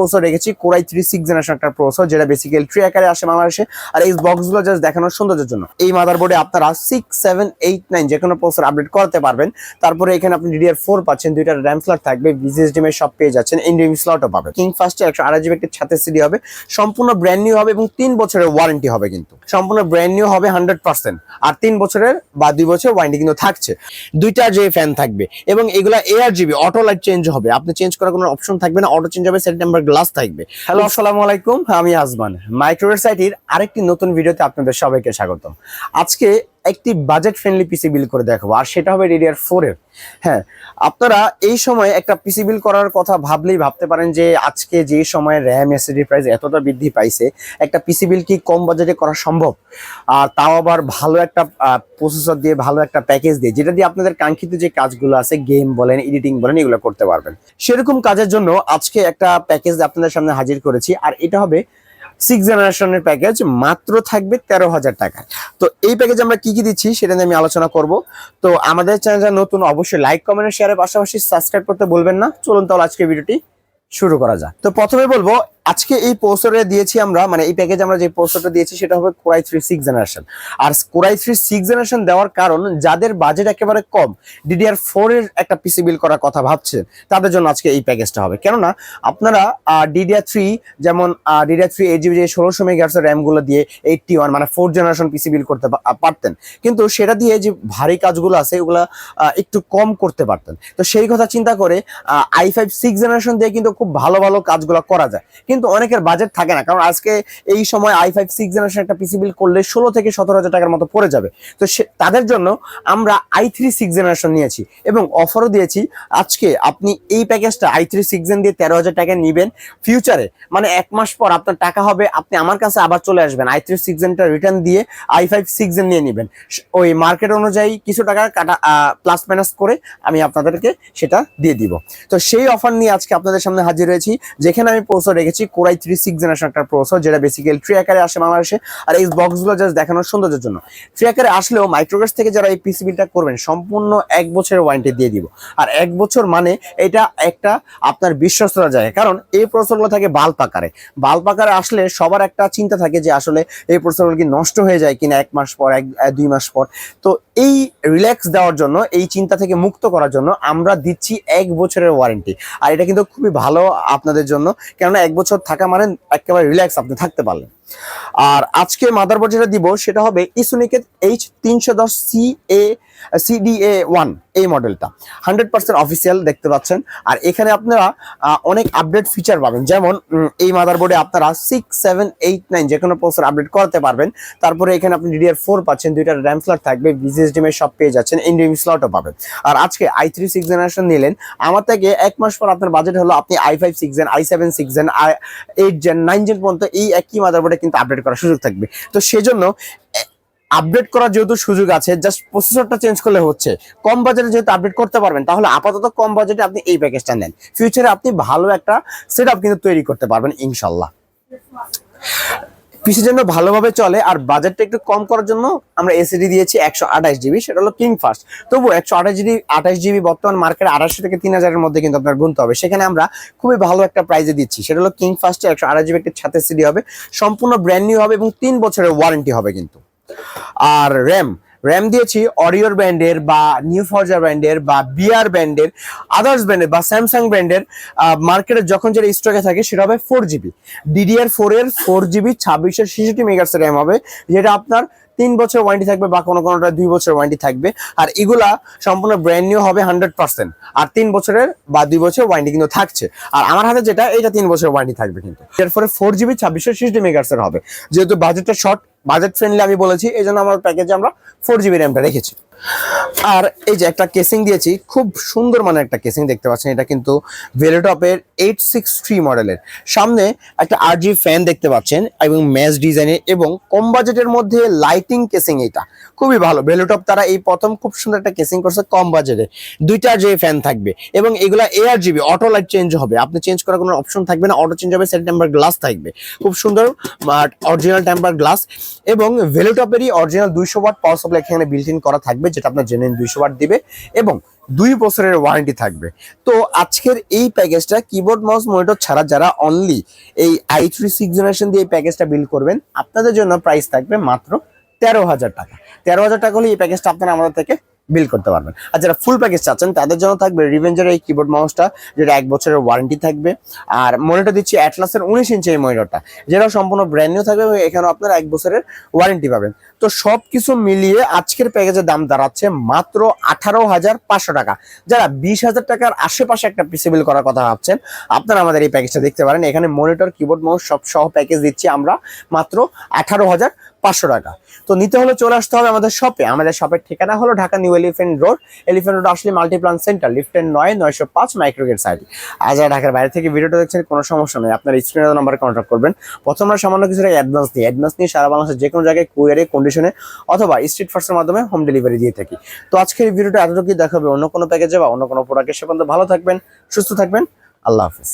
Processor রেখেছি core i 3 generation একটা processor, যেটা বেসিক্যালি ট্রি আকারে আসে বাংলাদেশে। আর এই বক্সগুলো জাস্ট দেখানোর সৌন্দর্যের জন্য। এই মাদারবোর্ডে আপনারা 6, 7, 8, 9 যে কোনো প্রসেসর আপডেট করতে পারবেন। তারপরে এখানে আপনি DDR4 পাচ্ছেন, 2টা র্যাম স্লট থাকবে, VGSDM সব পেয়ে যাচ্ছেন, NVMe স্লটও পাবেন। কিং ফাস্টে 128GB একটা ছাতের সিডি হবে, সম্পূর্ণ ব্র্যান্ড নিউ হবে এবং 3 বছরের ওয়ারেন্টি হবে। কিন্তু সম্পূর্ণ ব্র্যান্ড নিউ হবে 100%, আর 3 বছরের বা 2 বছর ওয়ারেন্টি কিন্তু থাকছে। 2টা যে ফ্যান থাকবে এবং এগুলা ARGB অটো লাইট চেঞ্জ হবে, আপনি চেঞ্জ করার কোনো অপশন থাকবে না, অটো চেঞ্জ হবে, সেট নাম্বার গ্লাস থাকবে। হ্যালো, আসসালামু আলাইকুম, আমি আজমান। মাইক্রোওয়েভ সাইটের আরেকটি নতুন ভিডিওতে আপনাদের সবাইকে স্বাগতম। আজকে একটি বাজেট ফ্রেন্ডলি পিসি বিল করে দেখাবো, আর সেটা হবে DDR4 এর। হ্যাঁ, আপনারা এই সময় একটা পিসি বিল করার কথা ভাবলেই ভাবতে পারেন যে আজকে যে সময় র্যাম এসএসডি প্রাইস এতটা বৃদ্ধি পাইছে, একটা পিসি বিল কি কম বাজেটে করা সম্ভব? আর তাও আবার ভালো একটা প্রসেসর দিয়ে, ভালো একটা প্যাকেজ দিয়ে, যেটা দিয়ে আপনাদের কাঙ্ক্ষিত যে কাজগুলো আছে, গেম বলেন, এডিটিং বলেন, এগুলো করতে পারবেন। সেরকম কাজের জন্য আজকে একটা প্যাকেজ আপনাদের সামনে হাজির করেছি, আর এটা হবে 6 জেনারেশনের প্যাকেজ, মাত্র থাকবে 13,000 টাকা। তো এই প্যাকেজ আমরা কি কি দিচ্ছি সেটা নিয়ে আমি আলোচনা করব। তো আমাদের চ্যানেলটা নতুন, অবশ্যই লাইক, কমেন্ট, শেয়ারের পাশাপাশি সাবস্ক্রাইব করতে বলবেন না। চলুন তাহলে আজকে ভিডিওটি শুরু করা যাক। তো প্রথমে বলবো, আজকে এই প্রসেসরে দিয়েছি আমরা, মানে এই প্যাকেজ আমরা যে প্রসেসরটা দিয়েছি সেটা হবে কোরাই 3 জেনারেশন। আর কোরাই 3 জেনারেশন দেওয়ার কারণ, যাদের বাজেট একেবারে কম, DDR4 এর একটা পিসি বিল করার কথা ভাবছেন, তাদের জন্য আজকে এই প্যাকেজটা হবে। কেননা আপনারা DDR3 যেমন DDR3 8GB যে 1600 MHz র্যাম গুলো দিয়ে 81 মানে 4 জেনারেশন পিসি বিল করতে পারতেন, কিন্তু সেটা দিয়ে যে ভারী কাজগুলো আছে ওগুলা একটু কম করতে পারতেন। তো সেই কথা চিন্তা করে i5 6 জেনারেশন দিয়ে কিন্তু খুব ভালো ভালো কাজগুলো করা যায়, কিন্তু অনেকের বাজেট থাকে না। কারণ আজকে এই সময় i5 6 জেনারেশন একটা পিসি বিল করলে 16 থেকে 17,000 টাকার মতো পড়ে যাবে। তো তাদের জন্য আমরা i3 6 জেনারেশন নিয়েছি এবং অফারও দিয়েছি। আজকে আপনি এই প্যাকেজটা i3 6 জেন দিয়ে 13,000 টাকা নিবেন, ফিউচারে মানে 1 মাস পর আপনার টাকা হবে, আপনি আমার কাছে আবার চলে আসবেন, i3 6 জেনটা রিটার্ন দিয়ে i5 6 জেন নিয়ে নেবেন। ওই মার্কেট অনুযায়ী কিছু টাকা কাটা প্লাস মাইনাস করে আমি আপনাদেরকে সেটা দিয়ে দিব। তো সেই অফার নিয়ে আজকে আপনাদের সামনে হাজির হয়েছি, যেখানে আমি প্রসেসর রেখেছি কোরাই 3 জেনারেশন একটা প্রসেসর, যেটা বেসিক্যালি ট্রি আকারে আসে বাংলাদেশে। আর এই বক্সগুলো জাস্ট দেখানোর সৌন্দর্যের জন্য। ট্রি আকারে আসলেও মাইক্রোওয়েভ থেকে যারা এই পিসি বিলটা করবেন, সম্পূর্ণ 1 বছরের ওয়ারেন্টি দিয়ে দিব। আর 1 বছর মানে এটা একটা আপনার বিশ্বস্ততা জায়গা, কারণ এই প্রসেসরগুলো থাকে বাল্ব আকারে। বাল্ব আকারে আসলে সবার একটা চিন্তা থাকে যে আসলে এই প্রসেসরগুলো কি নষ্ট হয়ে যায় কিনা 1 মাস পর, 2 মাস পর। তো এই রিল্যাক্স দেওয়ার জন্য, এই চিন্তা থেকে মুক্ত করার জন্য আমরা দিচ্ছি 1 বছরের ওয়ারেন্টি। আর এটা কিন্তু খুবই ভালো আপনাদের জন্য, কেননা 1 বছর থাকা মানে একেবারে রিল্যাক্স আপনি থাকতে পারলেন। আর আজকে মাদারবোর্ড যেটা দিব সেটা হবে ইসুনিকের H310 CDA1 এই মডেলটা 100% অফিসিয়াল দেখতে পাচ্ছেন। আর এখানে আপনারা অনেক আপডেট ফিচার পাবেন, যেমন এই মাদারবোর্ডে আপনারা 6, 7, 8, 9 যে কোনো প্রসেসর আপডেট করতে পারবেন। তারপরে এখানে আপনি DDR4 পাচ্ছেন, 2টা র্যাম স্লট থাকবে, VGSDM সব পেয়ে যাচ্ছেন, NVMe স্লটও পাবেন। আর আজকে i3 6 জেনারেশন নিলেন, আমার থেকে 1 মাস পর আপনার বাজেট হলো আপনি i5 6 gen, i7 6 gen, 8 gen, 9 gen পর্যন্ত এই একই মাদারবোর্ডে কিন্তু আপডেট করার সুযোগ থাকবে। তো সেজন্য আপডেট করার যেহেতু সুযোগ আছে, জাস্ট প্রসেসরটা চেঞ্জ করলে হচ্ছে। কম বাজেটে যেহেতু আপডেট করতে পারবেন, তাহলে আপাতত কম বাজেটে আপনি এই প্যাকেজটা নেন, ফিউচারে আপনি ভালো একটা সেটআপ কিন্তু তৈরি করতে পারবেন ইনশাল্লাহ। পিসির জন্য ভালোভাবে চলে আর বাজেটটা একটু কম করার জন্য আমরা এসএসডি দিয়েছি 128GB, সেটা হলো কিং ফাস্ট। তবু 128GB বর্তমান মার্কেটে 2,500 থেকে 3,000 এর মধ্যে কিন্তু আপনার গুনতে হবে, সেখানে আমরা খুবই ভালো একটা প্রাইজে দিচ্ছি। সেটা হলো কিং ফাস্টে 128GB একটা ছাতের সিডি হবে, সম্পূর্ণ ব্র্যান্ড নিউ হবে এবং 3 বছরের ওয়ারেন্টি হবে কিন্তু। আর র্যাম দিয়েছি অরিওর ব্র্যান্ডের বা নিউ ফরজার ব্র্যান্ডের বা বিআর ব্র্যান্ডের, আদার্স ব্র্যান্ডের বা স্যামসাং ব্র্যান্ডের। মার্কেটে যখন যেটা স্টকে থাকে সেটা হবে 4GB, DDR4 এর 4GB 2666 MHz র্যাম হবে, যেটা আপনার 3 বছর ওয়ারেন্টি থাকবে বা কোনোটা 2 বছর ওয়ারেন্টি থাকবে। আর এগুলা সম্পূর্ণ ব্র্যান্ড নিউ হবে 100%, আর 3 বছরের বা 2 বছর ওয়ারেন্টি কিন্তু থাকছে। আর আমার হাতে যেটা, এটা 3 বছর ওয়ারেন্টি থাকবে কিন্তু। এরপরে 4GB 2666 MHz হবে, যেহেতু বাজেটটা শর্ট, বাজেট ফ্রেন্ডলি আমি বলেছি, এই জন্য আমার প্যাকেজে আমরা 4GB র্যামটা রেখেছি। আর এই যে একটা কেসিং দিয়েছি, খুব সুন্দর মানে একটা কেসিং দেখতে পাচ্ছেন, এটা কিন্তু ভেলোটপের 863 মডেলের। সামনে একটা RGB ফ্যান দেখতে পাচ্ছেন এবং ম্যাচ ডিজাইনের এবং কম বাজেটের মধ্যে লাইটিং কেসিং। এটা খুবই ভালো, ভেলোটপ তারা এই প্রথম খুব সুন্দর একটা কেসিং করছে কম বাজেটে। 2টা যে ফ্যান থাকবে এবং এগুলা ARGB অটো লাইট চেঞ্জ হবে, আপনি চেঞ্জ করার কোনো অপশন থাকবে না, অটো চেঞ্জ হবে, সেট নাম্বার গ্লাস থাকবে, খুব সুন্দর অরিজিনাল টেম্পার গ্লাস। এবং ভেলোটপেরই অরিজিনাল 200 ওয়াট পাওয়ার সাপ্লাই এখানে বিল্ট ইন করা থাকবে, যেটা আপনার জেনুইন 200 ওয়াট দিবে। এবং 2 বছরের ওয়ারেন্টি থাকবে। তো আজকের এই প্যাকেজটা কিবোর্ড মাউস মনিটর ছাড়া যারা অনলি এই i3 6th জেনারেশন দিয়ে এই প্যাকেজটা বিল করবেন, আপনাদের জন্য প্রাইস থাকবে মাত্র 13,000 টাকা। 13,000 টাকা হলে এই প্যাকেজটা আপনারা আমাদের থেকে বিল করতে পারবেন। আর যারা ফুল প্যাকেজ চাচ্ছেন তাদের জন্য থাকবে রিভেঞ্জের এই কিবোর্ড মাউসটা, যেটা 1 বছরের ওয়ারেন্টি থাকবে। আর মনিটর দিচ্ছি অ্যাটলাসের 19 ইঞ্চি এই মনিটরটা, যেটা সম্পূর্ণ ব্র্যান্ড নিউ থাকবে, এখানেও আপনারা 1 বছরের ওয়ারেন্টি পাবেন। তো সবকিছু মিলিয়ে আজকের প্যাকেজের দাম দাঁড়াচ্ছে মাত্র 18,500 টাকা। যারা 20,000 টাকার আশেপাশে একটা পিসি বিল করার কথা ভাবছেন, আপনারা আমাদের এই প্যাকেজটা দেখতে পারেন। এখানে মনিটর, কিবোর্ড, মাউস সব সহ প্যাকেজ দিচ্ছি আমরা মাত্র 18,500 টাকা। তো নিতে হলে চলে আসতে হবে আমাদের শপে। আমাদের শপের ঠিকানা হলো ঢাকা নিউ এলিফ্যান্ট রোড আসলে মাল্টিপ্লান সেন্টার, লিফটের 9/905 মাইক্রোগেট সাইড। আর যারা ঢাকার বাইরে থেকে ভিডিওটা দেখছেন, কোনো সমস্যা নেই, আপনার স্ক্রিনের নাম্বারে কন্ট্যাক্ট করবেন। প্রথমে সামান্য কিছু টাকা অ্যাডভান্স নিয়ে সারা বাংলাদেশের যে কোনো জায়গায় কুরিয়ারে, কন্ডিশনে অথবা স্ট্রিট ফাস্টের মাধ্যমে হোম ডেলিভারি দিয়ে থাকি। তো আজকের এই ভিডিওটা এতটুকুই, দেখাবে অন্য কোনো প্যাকেজে বা অন্য কোনো প্রোডাক্টের। সে পর্যন্ত ভালো থাকবেন, সুস্থ থাকবেন, আল্লাহ হাফিজ।